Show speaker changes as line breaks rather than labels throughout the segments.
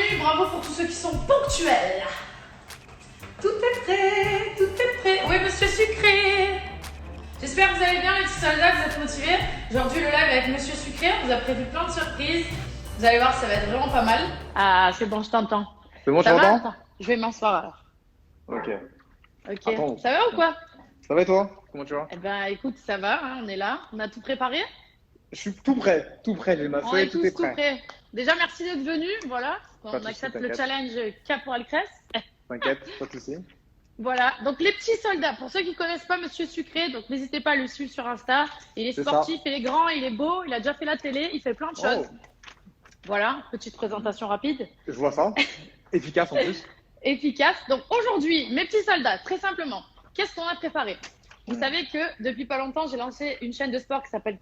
bienvenue, bravo pour tous ceux qui sont ponctuels. Tout est prêt, tout est prêt. Oui, monsieur Sucré. J'espère que vous allez bien les petits soldats, vous êtes motivés. Aujourd'hui, le live avec monsieur Sucré, on vous a prévu plein de surprises. Vous allez voir, ça va être vraiment pas mal. Ah, c'est bon, je t'entends.
C'est bon, tu m'entends?
Je vais m'asseoir alors.
Ok.
Ok.
Attends.
Ça va ou quoi?
Ça va et toi? Comment tu vas?
Eh ben, écoute, ça va, hein, on est là. On a tout préparé?
Je suis tout prêt, j'ai ma
On
feuille,
est
tout
tous
est
tout
prêt.
prêts. Déjà, merci d'être venus. Voilà, on
Pas de souci,
accepte le
t'inquiète.
challenge Caporal Crest.
T'inquiète, pas de soucis.
Voilà, donc les petits soldats, pour ceux qui ne connaissent pas Monsieur Sucré, donc n'hésitez pas à le suivre sur Insta. Il est
C'est
sportif, il est grand, il est beau, il a déjà fait la télé, il fait plein de choses.
Oh,
Voilà, petite présentation rapide.
je vois ça. Efficace en plus.
Efficace. Donc aujourd'hui, mes petits soldats, très simplement, qu'est-ce qu'on a préparé? Vous savez que depuis pas longtemps, j'ai lancé une chaîne de sport qui s'appelle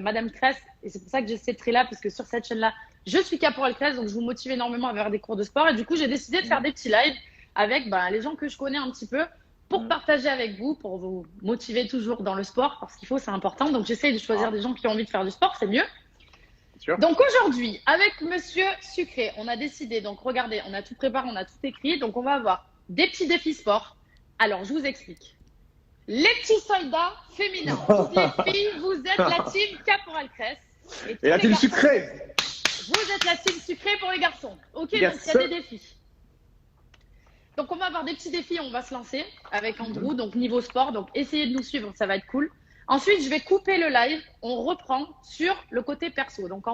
Madame Cress. Et c'est pour ça que j'ai cette trait-là, parce que sur cette chaîne-là, je suis Caporal Cress, donc je vous motive énormément à faire des cours de sport. Et du coup, j'ai décidé de faire des petits lives avec les gens que je connais un petit peu pour partager avec vous, pour vous motiver toujours dans le sport, parce qu'il faut, c'est important. Donc j'essaye de choisir des gens qui ont envie de faire du sport, c'est mieux.
Sûr.
Donc aujourd'hui, avec Monsieur Sucré, on a décidé, donc regardez, on a tout préparé, on a tout écrit, donc on va avoir des petits défis sport. Alors je vous explique. Les petits soldats féminins, toutes les filles, vous êtes la team Caporal Crest.
Et la team
garçons,
sucrée.
vous êtes la team sucrée pour les garçons. Ok,
Yes.
donc il y a des défis. Donc on va avoir des petits défis, on va se lancer avec Andrew, donc niveau sport, donc essayez de nous suivre, ça va être cool. Ensuite, je vais couper le live, on reprend sur le côté perso. Donc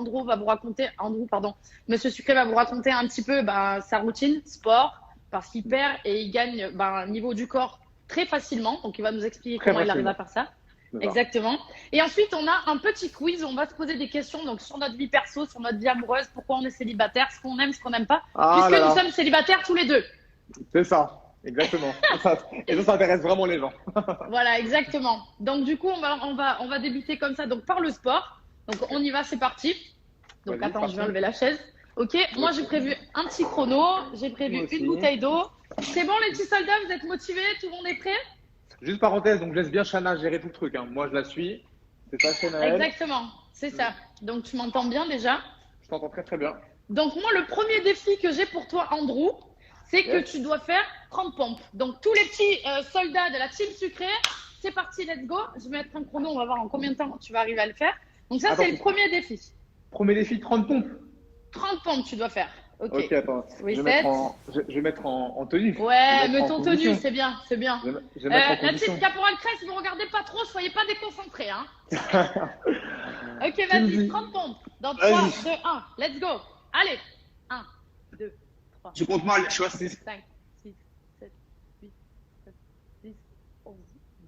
Monsieur Sucré va vous raconter un petit peu sa routine sport, parce qu'il perd et il gagne niveau du corps très facilement. Donc il va nous expliquer comment il arrive à faire ça. Exactement. Et ensuite, on a un petit quiz où on va se poser des questions donc sur notre vie perso, sur notre vie amoureuse, pourquoi on est célibataire, ce qu'on aime, ce qu'on n'aime pas, puisque nous sommes célibataires tous les deux.
C'est ça, exactement. Et ça intéresse vraiment les gens.
Voilà, exactement. Donc du coup, on va débuter comme ça, donc par le sport. Donc on y va, c'est parti. Donc attends, je vais enlever la chaise. Ok, moi j'ai prévu un petit chrono, j'ai prévu une bouteille d'eau. C'est bon les petits soldats, vous êtes motivés? Tout le monde est prêt?
Juste parenthèse, donc je laisse bien Shana gérer tout le truc. Hein. Moi je la suis. C'est ça, Shana.
Exactement, c'est ça. Donc tu m'entends bien déjà?
Je t'entends très très bien.
Donc moi, le premier défi que j'ai pour toi, Andrew, c'est que tu dois faire 30 pompes. Donc tous les petits soldats de la team sucrée, c'est parti, let's go. Je vais mettre un chrono, on va voir en combien de temps tu vas arriver à le faire. Donc ça, c'est le premier défi.
Premier défi, 30 pompes.
30 pompes, tu dois faire.
Ok, attends.
Oui,
je vais mettre en tenue.
Ouais, mets ton tenue, c'est bien, c'est bien.
Je vais mettre en
la
position.
team Caporal Crest, vous regardez pas trop, soyez pas déconcentrés. Hein. Ok, vas-y, 30 pompes. Dans 3, 2, 1, let's go. Allez, 1, 2, 3.
Je compte mal, je suis assis.
5, 6, 7, 8, 9, 10, 11,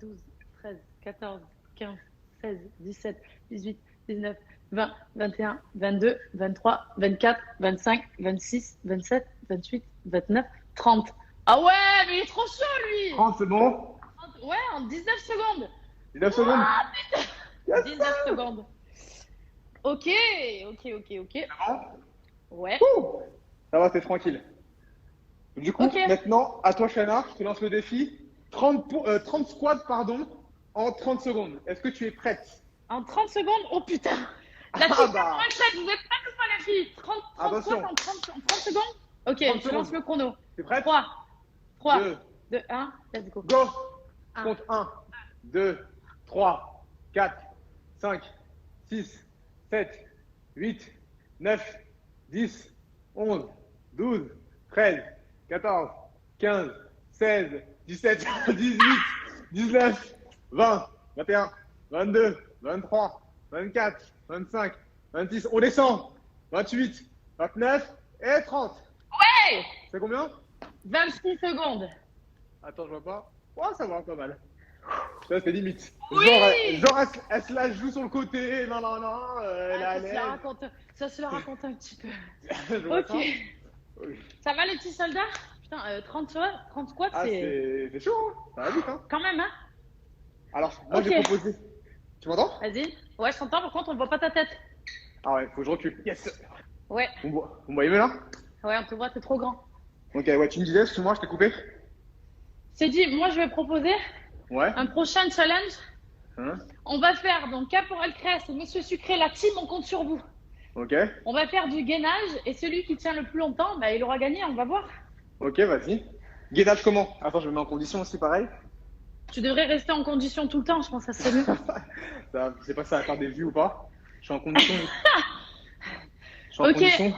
12, 13, 14, 15, 16, 17, 18, 19, 20, 21, 22, 23, 24, 25, 26, 27, 28, 29, 30. Ah ouais, mais il est trop chaud lui!
30, c'est bon?
Ouais, en 19 secondes.
19 secondes?
Ah putain!
Yes.
19 secondes. Ok.
C'est bon?
Ouais.
Ouh. Ça va, t'es tranquille. Du coup, maintenant, à toi, Shana, je te lance le défi. 30 squats, en 30 secondes. Est-ce que tu es prête?
En 30 secondes? Oh putain! La team Caporal Crest, vous êtes prêtes ou pas les filles? 30 squats en 30 secondes? Ok, je lance le chrono.
T'es prête?
3,
2,
2, 1, let's go.
go! Compte 1, 2, 3, 4, 5, 6, 7, 8, 9, 10, 11, 12, 13, 14, 15, 16, 17, 18, 19, 20, 21, 22, 23, 24, 25, 26, on descend, 28, 29 et 30.
Ouais!
C'est combien?
26 secondes.
Attends, je vois pas. Oh, ça va, pas mal. Ça, c'est limite.
Oui!
Genre elle se la joue sur le côté. Non, elle est à l'aise.
Ça se la raconte un petit peu.
Je vois
Ok.
ça. Oui.
Ça va les petits soldats? Putain, 30 squats,
Ah,
c'est
c'est chaud, hein. Ça va vite, hein.
quand même, hein?
Alors, moi, j'ai proposé. Tu m'entends?
Vas-y. Ouais, je t'entends, par contre, on voit pas ta tête.
Ah ouais, faut que je recule. Yes.
Ouais.
Vous me voyez mieux là?
Ouais, on te voit, t'es trop grand.
Ok, ouais, tu me disais, excuse-moi, je t'ai coupé.
C'est dit, moi, je vais proposer
Ouais.
un prochain challenge.
Hein?
On va faire donc Caporal Crest et Monsieur Sucré, la team, on compte sur vous.
Ok.
On va faire du gainage et celui qui tient le plus longtemps, bah, il aura gagné, on va voir.
Ok, vas-y. Gainage comment? Attends, je me mets en condition aussi, pareil.
Tu devrais rester en condition tout le temps, je pense que ça serait mieux.
Je sais pas si ça va faire des vues ou pas. Je suis en condition. Je suis en
Ok.
condition.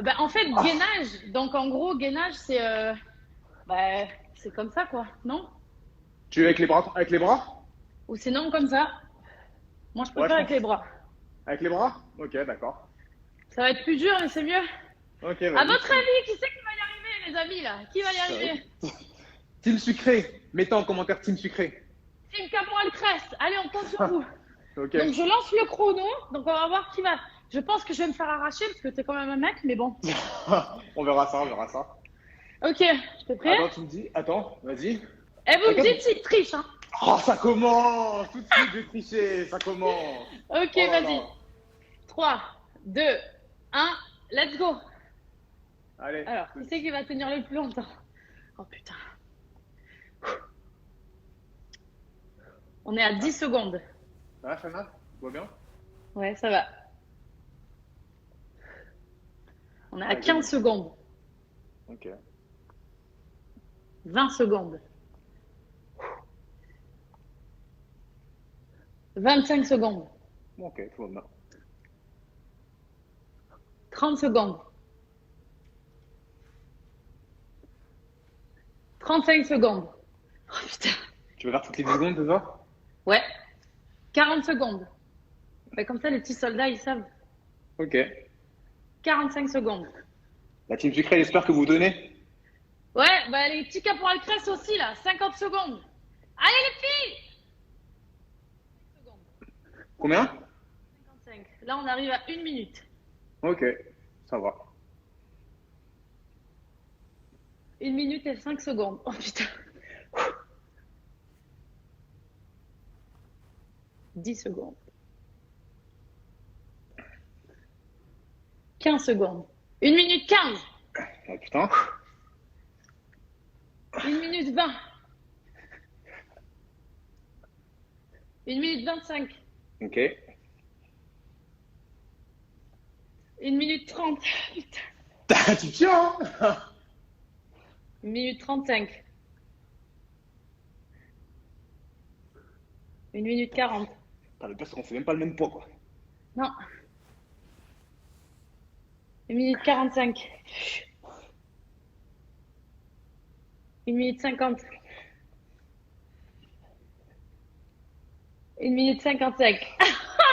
Bah, en fait,
Ah,
gainage. Donc, en gros, gainage, bah, c'est comme ça, quoi. Non?
tu es avec les bras? Avec les bras?
Ou sinon, comme ça. Moi, je
Ouais, je
préfère avec
pense.
les bras.
Avec les bras? Ok, d'accord.
Ça va être plus dur, mais c'est mieux.
Ok,
À
vas-y.
votre avis, qui c'est qui va y arriver, les amis, là? Qui va y arriver?
Team sucré. Mettez en commentaire Team sucré.
Team Caporal Crest. Allez, on compte sur vous.
Ok.
Donc, je lance le chrono. Donc, on va voir qui va. Je pense que je vais me faire arracher parce que t'es quand même un mec, mais bon.
On verra ça, on verra ça.
Ok, t'es prêt?
Attends, tu me dis. Attends, vas-y.
Et vous me
Regarde.
dites s'il triche, hein?
Oh, ça commence! Tout de suite, j'ai triché. Ça commence.
Ok,
Oh là
vas-y.
là.
3, 2, 1, let's go.
Allez.
Alors, qui c'est qui va tenir le plus longtemps? Oh putain. On est à 10 secondes.
Ça va, Shana? Tu vois bien?
Ouais, ça va. On est à
Allez,
15 secondes.
Ok.
20 secondes. 25 secondes.
Ok, tout va bien.
30 secondes. 35 secondes. Oh putain.
Tu veux faire toutes les 10 secondes, c'est ça?
Ouais. 40 secondes. Bah, comme ça, les petits soldats, ils savent.
Ok.
45 secondes.
La team sucré, j'espère que vous donnez.
Ouais, bah les petits caporales cresse aussi, là. 50 secondes. Allez, les filles! 5 secondes.
Combien?
55. Là, on arrive à 1 minute.
Ok, ça va.
1 minute et 5 secondes. Oh putain. 10 secondes. 15 secondes. 1 minute 15.
Oh putain.
1 minute 20. 1 minute 25.
Ok.
1 minute 30. Putain.
Tu tiens, hein?
1 minute 35. 1 minute 40.
Putain, le pire, c'est qu'on fait même pas le même poids, quoi.
Non. 1 minute 45. 1 minute 50. 1 minute 55. Ah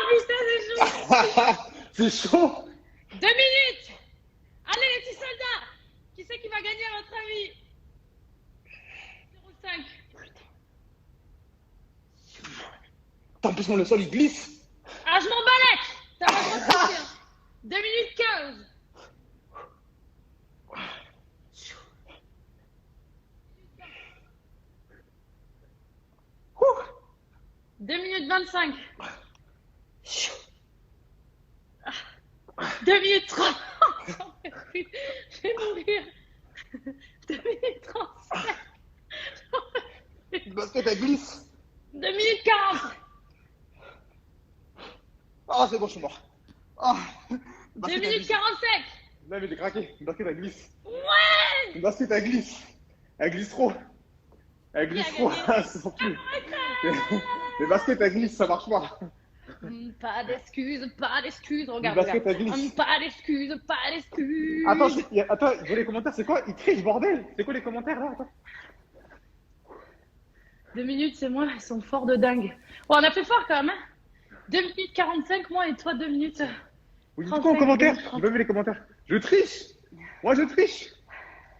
putain, c'est chaud.
C'est chaud.
2 minutes. Allez, les petits soldats. Qui c'est qui va gagner à votre avis? 0,5.
Putain, en plus, moi, le sol, il glisse.
Ah, je m'en balèque. Ça va trop tricher, hein. 2 minutes 15. 2 minutes 25. 2 minutes 30. Je vais mourir. 2 minutes 35.
Le basket, elle glisse.
2 minutes 40.
Ah, c'est bon, je suis mort. Ah,
2 minutes 45.
Là, mais j'ai craqué. Le basket, elle glisse.
Ouais.
Le basket, elle glisse. Elle glisse trop. Elle glisse trop. Ça sent plus. Le basket, elle glisse, ça marche pas.
Pas d'excuses, pas d'excuses. Regarde,
Le basket,
regarde.
elle glisse.
Pas d'excuses, pas d'excuses.
Attends, je vois les commentaires, c'est quoi? Ils trichent, bordel! C'est quoi les commentaires là? Attends.
2 minutes, c'est moi, ils sont forts de dingue. Bon, on a fait fort quand même, hein. 2 minutes 45, moi, et toi, 2 minutes.
Vous dites quoi en commentaire? J'ai pas vu les commentaires. Je triche! Moi, je triche!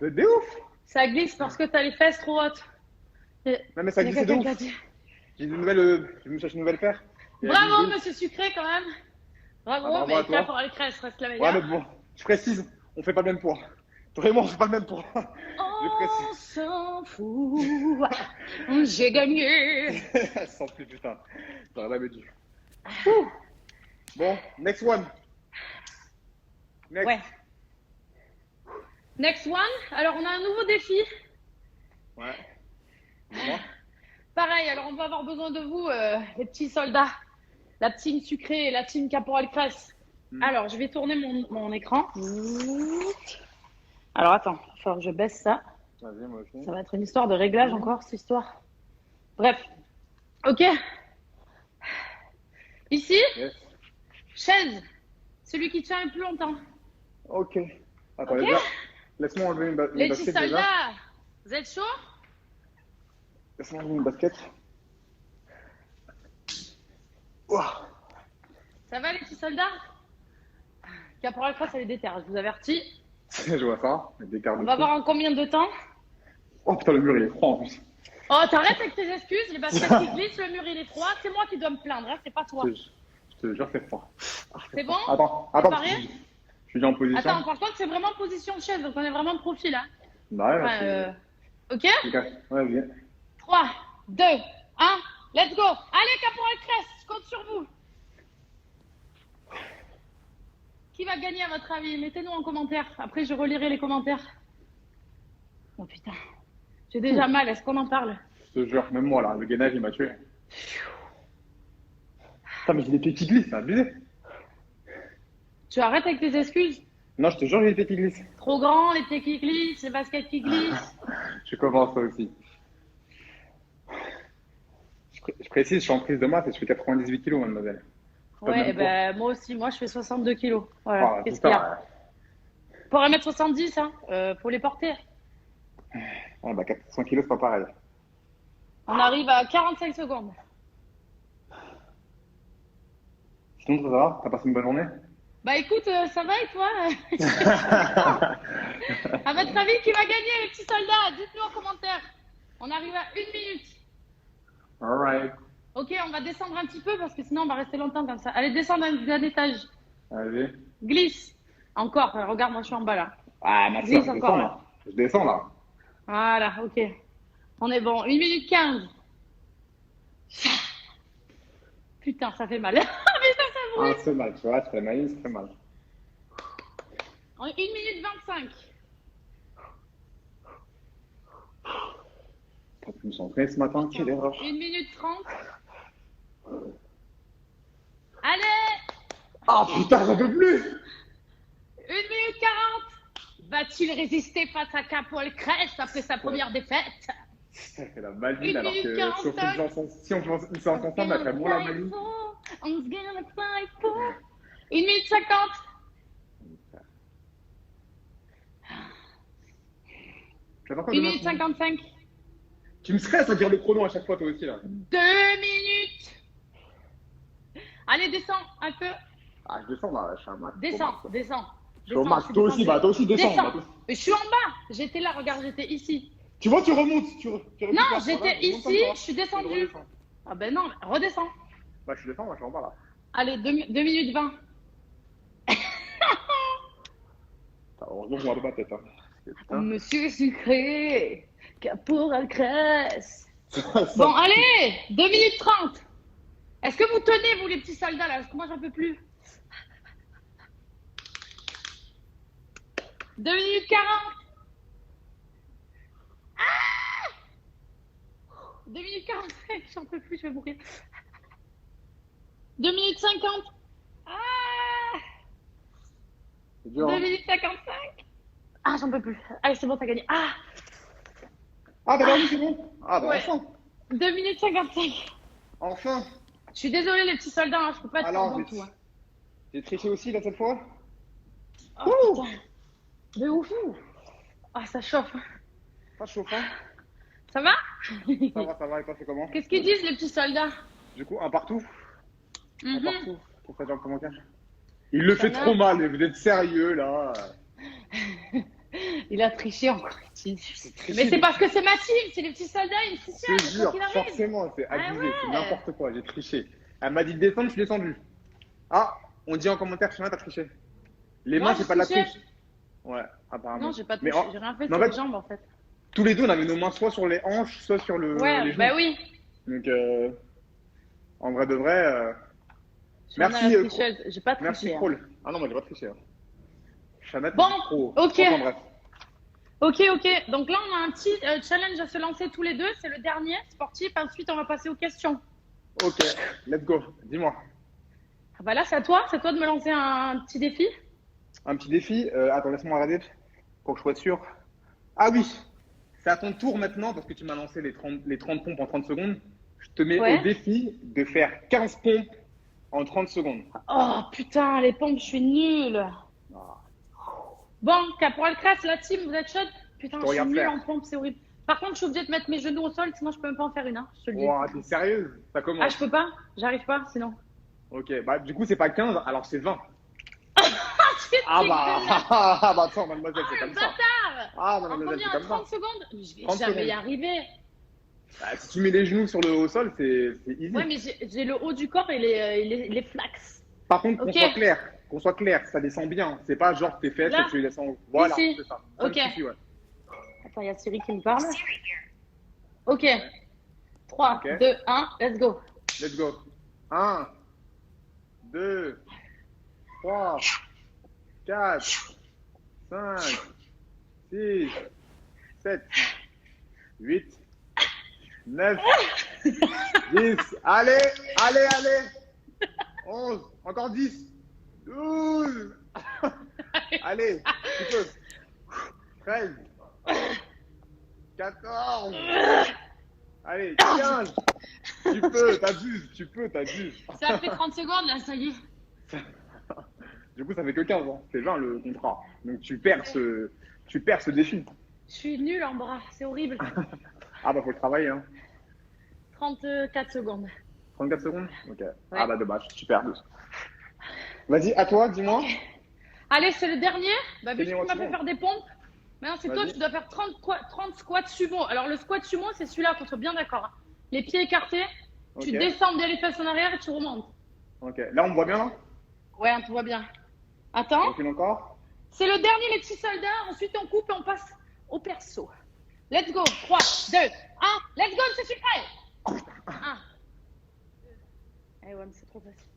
Vous êtes des ouf!
Ça glisse parce que t'as les fesses trop hautes.
Non, mais ça
Il y a
glisse de
quelqu'un
ouf.
qui a dit.
J'ai une nouvelle, je vais me chercher une nouvelle paire. Et elle
Bravo,
glisse.
monsieur Sucré, quand même. Bravo,
bravo
mais
à toi.
pour les crèches, reste la
Ouais,
meilleure.
mais bon, je précise, on fait pas le même poids. Vraiment, on fait pas le même poids. Je
On
précise.
s'en fout. J'ai gagné.
Sans plus, putain. T'aurais jamais dû. Ouh. Bon, next one. Next.
Ouais. Next one. Alors, on a un nouveau défi.
Ouais. Dis-moi.
Pareil, alors on va avoir besoin de vous, les petits soldats. La team sucrée et la team caporal cresse. Alors, je vais tourner mon écran. Alors, attends, il va falloir que je baisse ça.
Vas-y, moi aussi.
Ça va être une histoire de réglage encore, cette histoire. Bref. Ok. Ici,
Yes.
chaise. Celui qui tient le plus longtemps.
Ok. Attends,
Ok.
laisse-moi enlever une
Les
basket
petits
déjà.
soldats, vous êtes chauds?
Laisse-moi enlever une basket. Ouah.
Ça va, les petits soldats? Caporal Cross, elle est déterre, je vous avertis.
Je vois ça. Des cartes
On
de
va
fou.
voir en combien de temps.
Oh putain, le mur il est froid en plus.
Oh, t'arrêtes avec tes excuses, les baskets qui glissent, le mur il est froid, c'est moi qui dois me plaindre, hein, c'est pas toi.
Je te jure, c'est froid.
C'est bon?
Attends,
Préparé?
je suis déjà en position.
Attends, par contre, c'est vraiment position chaise, donc on est vraiment de profil, hein.
Bah ouais,
Enfin, ok?
Ouais, viens.
3, 2, 1, let's go! Allez, Caporal Cress, je compte sur vous. Qui va gagner à votre avis? Mettez-nous en commentaire. Après, je relirai les commentaires. Oh putain, j'ai déjà mal. Est-ce qu'on en parle?
Je te jure, même moi là, le gainage il m'a tué. Putain, mais j'ai des pieds qui glissent, c'est abusé.
Tu arrêtes avec tes excuses?
Non, je te jure, j'ai des pieds qui glissent.
Trop grand, les pieds qui glissent, les baskets qui glissent.
Je commence ça aussi. Je précise, je suis en prise de masse et je fais 98 kilos, mademoiselle.
Ouais, ben moi aussi, moi je fais 62 kilos. Voilà,
Ah,
qu'est-ce qu'il y a? Pour 1m70, hein, faut les porter.
Ouais, bah 400 kilos, c'est pas pareil.
On arrive à 45 secondes.
Sinon, ça va? T'as passé une bonne journée?
Bah écoute, ça va et toi? À votre avis, qui va gagner, les petits soldats? Dites-nous en commentaire. On arrive à 1 minute.
Alright.
Ok, on va descendre un petit peu parce que sinon on va rester longtemps comme ça. Allez, descends d'un étage.
Allez.
Glisse. Encore, regarde, moi je suis en bas là.
Ah, ma
Glisse
soeur,
encore là.
Je descends là.
Voilà, ok. On est bon. 1 minute 15. Putain, ça fait mal. Mais ça brûle.
Ah, c'est mal, tu vois, tu fais maïs, ça fait mal.
1 minute 25.
T'as pu me centrer ce matin, quelle erreur.
1 minute 30. Allez!
Ah putain, j'en peux plus!
1 minute 40. Va-t-il résister face à Caporal Cress après sa première défaite?
Ça fait la maline
1
alors
minute
que
45.
si on faisait une séance ensemble, elle ferait bon la maline.
On se gagne pour 1 minute 50.
J'attends quoi
1
demain,
minute 55.
Tu me stresses à dire le chrono à chaque fois toi aussi là.
2 minutes. Allez, descends un peu.
Ah, je descends là, je suis un max.
Descends.
Je suis au max, toi aussi,
descendu.
toi aussi descends.
Descends. Mais je suis en bas. J'étais là, regarde, j'étais ici.
Tu vois, tu remontes.
Non, j'étais ici, je suis descendue. Ah ben non, redescends.
Bah, je suis descendu, moi je suis en bas là.
Allez, 2 minutes 20.
Heureusement, je vois ma tête. Hein.
Monsieur sucré, Caporal Cress. Bon, allez, 2 minutes 30. Est-ce que vous tenez, vous, les petits soldats, là? Parce que moi, j'en peux plus. 2 minutes 40. Ah 2 minutes 45, j'en peux plus, je vais mourir. 2 minutes 50. Ah 2 minutes 55. Ah, j'en peux plus. Allez, c'est bon, t'as gagné. Ah
Ah, t'as gagné, c'est bon. Ah, bah
ouais.
enfin.
2 minutes 55.
Enfin.
Je suis désolée, les petits soldats, hein, je peux pas être
Alors,
bon tout. Hein.
J'ai triché aussi là cette fois.
Oh, putain. De ouf. Ah, ça chauffe.
Pas chauffant.
Ça va?
Ça va, et toi, c'est comment?
Qu'est-ce qu'ils disent, les petits soldats?
Du coup, un partout. Un
Mhm.
partout. Pour faire dans le commentaire. Il le fait trop mal, mais vous êtes sérieux là.
Il a triché encore.
Triché,
Mais c'est parce que c'est ma team, c'est les petits soldats, ils
je
trichent.
te jure, forcément, c'est abusé,
ouais.
c'est n'importe quoi, j'ai triché. Elle m'a dit de descendre, je suis descendu. Ah, on dit en commentaire, Chana, t'as triché. Les mains, c'est pas de la triche. Ouais, apparemment.
Non, j'ai pas triché, j'ai rien fait sur
les
jambes en fait.
Tous les deux, on avait nos mains soit sur les hanches, soit sur les genoux.
Bah oui.
Donc, en vrai de vrai, merci.
J'ai pas triché.
Merci,
hein.
Kroll. Ah non, moi, j'ai pas triché. Hein. Chana,
Bon,
trop.
ok.
Enfin, bref.
Ok. Donc là, on a un petit challenge à se lancer tous les deux. C'est le dernier sportif. Ensuite, on va passer aux questions.
Ok, let's go. Dis-moi.
Bah là, c'est à toi de me lancer un petit défi.
Un petit défi. Attends, laisse-moi regarder pour que je sois sûr. Ah oui, c'est à ton tour maintenant parce que tu m'as lancé les 30 pompes en 30 secondes. Je te mets au
Ouais.
défi de faire 15 pompes en 30 secondes.
Oh putain, les pompes, je suis nulle. Bon, caporal crasse, la team, vous êtes chaude? Putain,
Je te
je suis
regarde
nulle
faire.
en pompes, c'est horrible. Par contre, je suis obligée de mettre mes genoux au sol, sinon je peux même pas en faire une, hein, je te le dis.
Wow, t'es sérieuse? Ça
Ah,
commence.
je peux pas? J'arrive pas, sinon.
Ok, bah du coup, c'est pas 15, alors c'est 20.
Ah, tu es
Ah bah,
dégueulasse.
ah bah attends, mademoiselle,
Oh,
c'est
le
comme ça.
bâtard!
Ah,
En
mademoiselle,
combien?
c'est
En
comme ça.
30 secondes? Je vais
30
jamais
secondes.
y arriver.
Bah, si tu mets les genoux au sol, c'est easy.
Ouais, mais j'ai le haut du corps et les flax.
Par contre,
Ok.
qu'on soit clair, ça descend bien. C'est pas genre tes fesses
Là?
et tu les descends. Voilà,
Ici.
c'est ça.
Ok.
Comme suffit, ouais.
Attends, il y a Siri qui me parle. Ok.
Ouais.
3,
Ok.
2, 1, let's go.
Let's go. 1, 2, 3, 4, 5, 6, 7, 8, 9, 10. Allez, allez, allez. 11, encore 10, 12. Allez, tu peux. 13, 14. Allez, 15. Tu peux, t'abuses.
Ça a fait 30 secondes là, ça y est.
Du coup, ça fait que 15 ans. C'est 20 le contrat. Donc tu perds ce défi.
Je suis nulle en bras, c'est horrible.
Ah bah faut le travailler, hein.
34 secondes.
34 secondes? Ok. Ah bah dommage, tu perds. Vas-y, à toi, dis-moi.
Allez, c'est le dernier. Bah, vu que tu m'as fait
Sumo.
faire des pompes, maintenant c'est toi,
Vas-y.
tu dois faire 30 squats sumo. Alors le squat sumo, c'est celui-là, qu'on soit bien d'accord, hein. Les pieds écartés, tu
Ok.
descends bien les fesses en arrière et tu remontes.
Ok. Là, on me voit bien, là?
Ouais, on te voit bien. Attends,
Recule encore.
c'est le dernier, les petits soldats. Ensuite, on coupe et on passe au perso. Let's go. 3, 2, 1. Let's go, c'est super. 1. Eh ouais, mais c'est trop facile.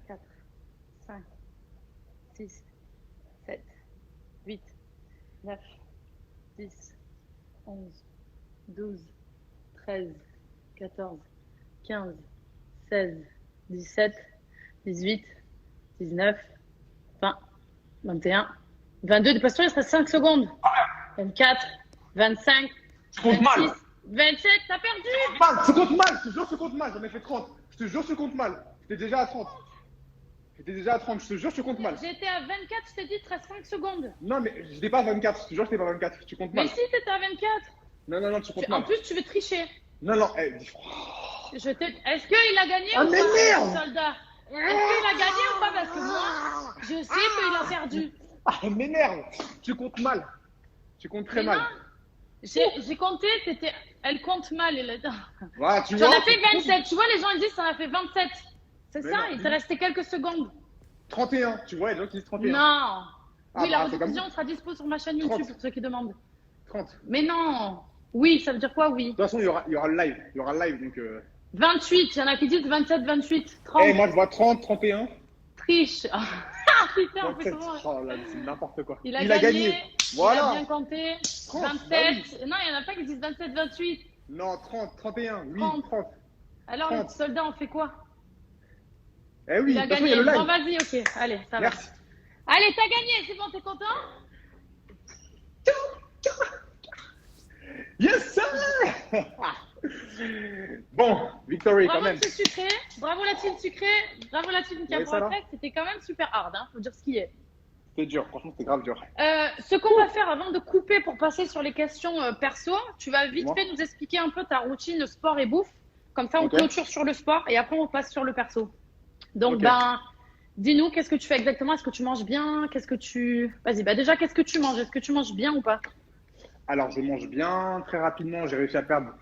4, 5, 6, 7, 8, 9, 10, 11, 12, 13, 14, 15, 16, 17, 18, 19, 20, 21, 22. Dépêche-toi, il reste 5 secondes. 24, 25,
Je compte
26,
mal.
27, t'as perdu.
Mal, je compte mal, je te jure, je compte mal. J'en ai fait 30. Je te jure, je compte mal. J'étais déjà à 30. Je te jure, je compte mal.
J'étais à 24, je t'ai dit, il te reste 5 secondes.
Non, mais je n'étais pas à 24. Je te jure, je n'étais pas à 24. Tu comptes
Mais
mal.
si, t'étais à 24.
Non, tu comptes
En
mal.
plus, tu veux tricher.
Non, non.
Est-ce qu'il a gagné
Ah,
ou
mais
pas,
merde.
le soldat? Est-ce qu'il a gagné ou pas? Parce que moi, je sais qu'il a perdu.
Ah, elle m'énerve. Tu comptes mal. Tu comptes très
Mais
mal.
non, j'ai compté, elle compte mal.
Voilà, tu
Tu en
vois.
as fait 27. Tu vois, les gens ils disent, ça en a fait 27. C'est
Mais
ça,
non,
il t'est resté quelques secondes.
31. Tu vois, il y a des gens qui disent 31.
Non.
Ah,
Oui, la
bah, c'est comme
rediffusion
ça.
sera dispo sur ma chaîne YouTube
30.
pour ceux qui demandent.
30. De
Mais non. Oui, ça veut dire quoi, oui?
toute façon, il y aura le live. Il y aura le live, donc.
28, il y en a qui disent 27, 28, 30.
Eh, moi, je vois 30, 31.
Triche. Ah putain, en plus,
27.
comment-
Oh là, c'est n'importe quoi.
Il a gagné.
Voilà.
Il a bien compté.
30,
27.
bah oui.
Non, il y en a pas qui disent 27, 28.
Non, 30, 31. Oui,
30.
30.
Alors,
30.
le petit soldat, on fait quoi?
Eh oui,
Il
de
a
toute façon, il y
gagné.
a le
Bon,
live.
vas-y, ok. Allez, ça va.
Merci.
Allez, t'as gagné. C'est bon, t'es content?
Yes, sir. Bon, victory quand
Bravo,
même.
petit sucré. Bravo, la team sucrée. Bravo, la team
ça va.
caporal. C'était quand même super hard, hein. Faut dire ce qui est.
C'était dur, franchement, c'était grave dur.
Ce qu'on va faire avant de couper pour passer sur les questions perso, tu vas vite
Dis-moi.
fait nous expliquer un peu ta routine sport et bouffe. Comme ça, on
Ok.
clôture sur le sport et après, on passe sur le perso. Donc,
Ok.
ben, dis-nous, qu'est-ce que tu fais exactement? Est-ce que tu manges bien? Qu'est-ce que tu... Vas-y, bah déjà, qu'est-ce que tu manges? Est-ce que tu manges bien ou pas?
Alors, je mange bien, très rapidement. J'ai réussi à perdre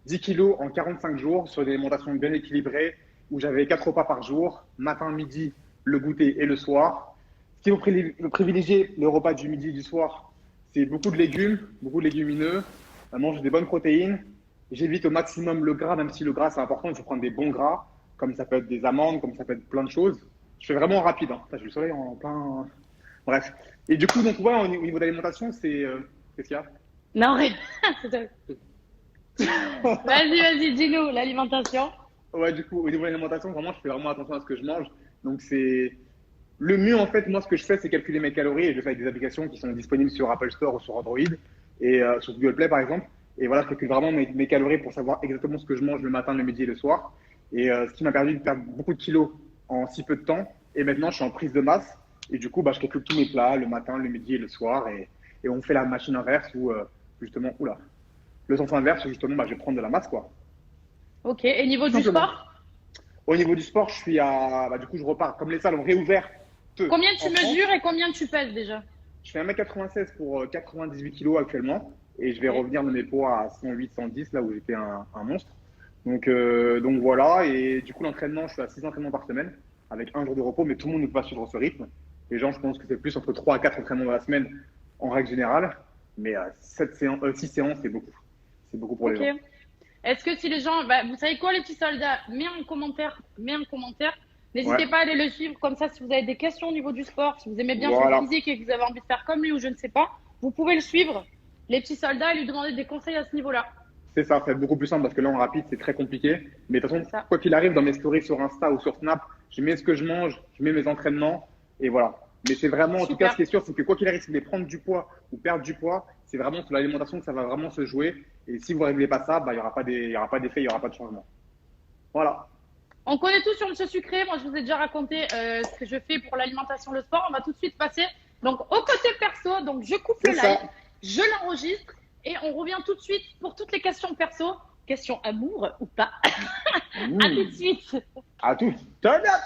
10 kilos en 45 jours sur une alimentation bien équilibrée où j'avais 4 repas par jour, matin, midi, le goûter et le soir. Ce qui vous privilégier le repas du midi et du soir, c'est beaucoup de légumes, beaucoup de légumineux, manger des bonnes protéines. J'évite au maximum le gras, même si le gras c'est important, il faut prendre des bons gras, comme ça peut être des amandes, comme ça peut être plein de choses. Je fais vraiment rapide, hein. Putain, j'ai le soleil en plein. Bref. Et du coup, donc, ouais, au niveau de l'alimentation, c'est. Qu'est-ce qu'il y a?
Non, rien. Vas-y, dis-nous, l'alimentation.
Ouais, du coup, au niveau de l'alimentation, vraiment, je fais vraiment attention à ce que je mange. Donc, c'est le mieux, en fait. Moi, ce que je fais, c'est calculer mes calories et je le fais avec des applications qui sont disponibles sur Apple Store ou sur Android et sur Google Play, par exemple. Et voilà, je calcule vraiment mes calories pour savoir exactement ce que je mange le matin, le midi et le soir. Et ce qui m'a permis de perdre beaucoup de kilos en si peu de temps. Et maintenant, je suis en prise de masse. Et du coup, bah, je calcule tous mes plats le matin, le midi et le soir. Et on fait la machine inverse où, justement, oula, le sens inverse où, justement, bah, je vais prendre de la masse, quoi.
Ok. Et niveau
Tout
du
simplement.
sport,
Au niveau du sport, je suis à. Bah, du coup, je repars. Comme les salles ont réouvert peu
combien tu
en France,
mesures et combien tu pèses déjà?
je fais 1m96 pour 98 kilos actuellement. Et je vais
Ok.
revenir de mes poids à 108, 110, là où j'étais un monstre. Donc voilà. Et du coup, l'entraînement, je suis à 6 entraînements par semaine, avec un jour de repos, mais tout le monde ne peut pas suivre ce rythme. Les gens, je pense que c'est plus entre 3 à 4 entraînements dans la semaine, en règle générale. Mais 6 séances, c'est beaucoup. C'est beaucoup pour les
Ok.
gens.
Est-ce que si les gens, bah, vous savez quoi, les petits soldats, mets un commentaire.
Ouais,
N'hésitez pas à aller le suivre. Comme ça, si vous avez des questions au niveau du sport, si vous aimez bien son
voilà.
physique et que vous avez envie de faire comme lui ou je ne sais pas, vous pouvez le suivre, les petits soldats, et lui demander des conseils à ce niveau-là.
C'est ça, c'est beaucoup plus simple parce que là, en rapide, c'est très compliqué. Mais de toute
C'est
façon,
ça.
quoi qu'il arrive, dans mes stories sur Insta ou sur Snap, je mets ce que je mange, je mets mes entraînements et voilà. Mais c'est vraiment, en tout cas, ce
Super.
qui est sûr, c'est que quoi qu'il arrive, si vous voulez prendre du poids ou perdre du poids, c'est vraiment sur l'alimentation que ça va vraiment se jouer. Et si vous ne réglez pas ça, bah, il n'y aura pas il y aura pas d'effet, il n'y aura pas de changement. Voilà,
On connaît tous sur Monsieur Sucré. Moi, je vous ai déjà raconté ce que je fais pour l'alimentation, le sport. On va tout de suite passer donc au côté perso. Donc, je coupe le
c'est
live,
ça.
je l'enregistre et on revient tout de suite pour toutes les questions perso. Questions amour ou pas. À tout
Mmh.
de suite.
À tout. Turn up!